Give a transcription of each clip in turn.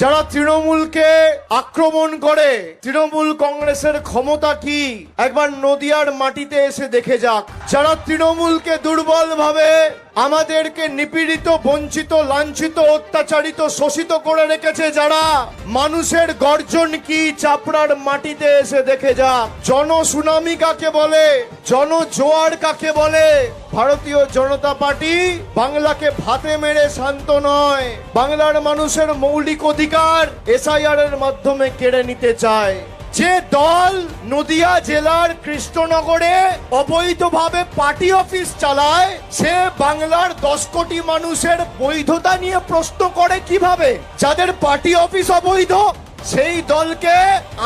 যারা তৃণমূলকে আক্রমণ করে, তৃণমূল কংগ্রেসের ক্ষমতা কি একবার নদিয়ার মাটিতে এসে দেখে যাক। যারা তৃণমূলকে দুর্বল ভাবে আমাদেরকে নিপীড়িত, বঞ্চিত, লাঞ্ছিত, অত্যাচারিত, শোষিত করে রেখেছে, যারা মানুষের গর্জন কি চাপড়ার মাটিতে এসে দেখে যাক। জনসুনামি কাকে বলে, জনজোয়ার কাকে বলে। ভারতীয় জনতা পার্টি বাংলাকে ভাতে মেরে শান্ত নয়, বাংলার মানুষের মৌলিক অধিকার এসআইআর এর মাধ্যমে কেড়ে নিতে চায়। যে দল নদিয়া জেলার কৃষ্ণনগরে অবৈধভাবে পার্টি অফিস চালায়, সে বাংলার 10 কোটি মানুষের বৈধতা নিয়ে প্রশ্ন করে কিভাবে? যাদের পার্টি অফিস অবৈধ, সেই দলকে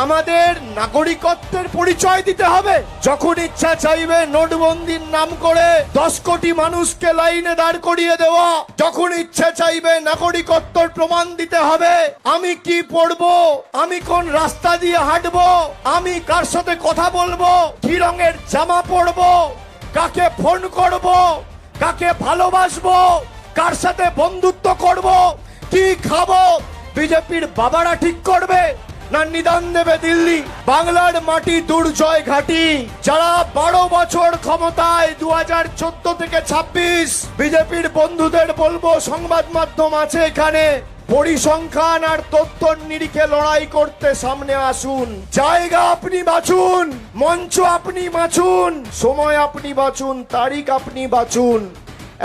আমাদের নাগরিকত্বের পরিচয় দিতে হবে। যখন ইচ্ছা চাইবে নোটবন্দির নাম করে 10 কোটি মানুষকে লাইনে দাঁড় করিয়ে দেওয়া, যখন ইচ্ছা চাইবে নাগরিকত্বের প্রমাণ দিতে হবে। আমি কি পড়বো, আমি কোন রাস্তা দিয়ে হাঁটবো, আমি কার সাথে কথা বলবো, কি রঙের জামা পরবো, কাকে ফোন করবো, কাকে ভালোবাসবো, কার সাথে বন্ধুত্ব করবো, কি খাবো, বিজেপির বাবারা ঠিক করবে না নিদান দেবে দিল্লি? বাংলার মাটি দুর্জয় ঘাটি। যারা 12 বছর ক্ষমতায়, 2014 থেকে 26, বিজেপির বন্ধুদের বলবো, সংবাদ মাধ্যম আছে এখানে, পরিসংখ্যান আর তথ্যর নিরিখে লড়াই করতে সামনে আসুন। জায়গা আপনি বাছুন, মঞ্চ আপনি বাছুন, সময় আপনি বাছুন, তারিখ আপনি বাছুন।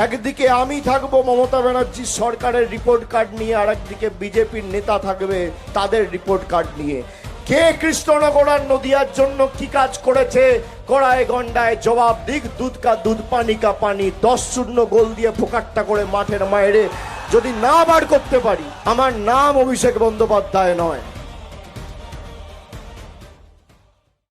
একদিকে আমি থাকবো মমতা ব্যানার্জির সরকারের রিপোর্ট কার্ড নিয়ে, আর একদিকে বিজেপির নেতা থাকবে তাদের রিপোর্ট কার্ড নিয়ে। কে কৃষ্ণনগর আর নদিয়ার জন্য কি কাজ করেছে, কড়ায় গন্ডায় জবাব দিক। দুধ কা দুধ, পানি কা পানি। 10-0 গোল দিয়ে ফোকাট্টা করে মাঠের মায়েরে যদি না বার করতে পারি, আমার নাম অভিষেক বন্দ্যোপাধ্যায় নয়।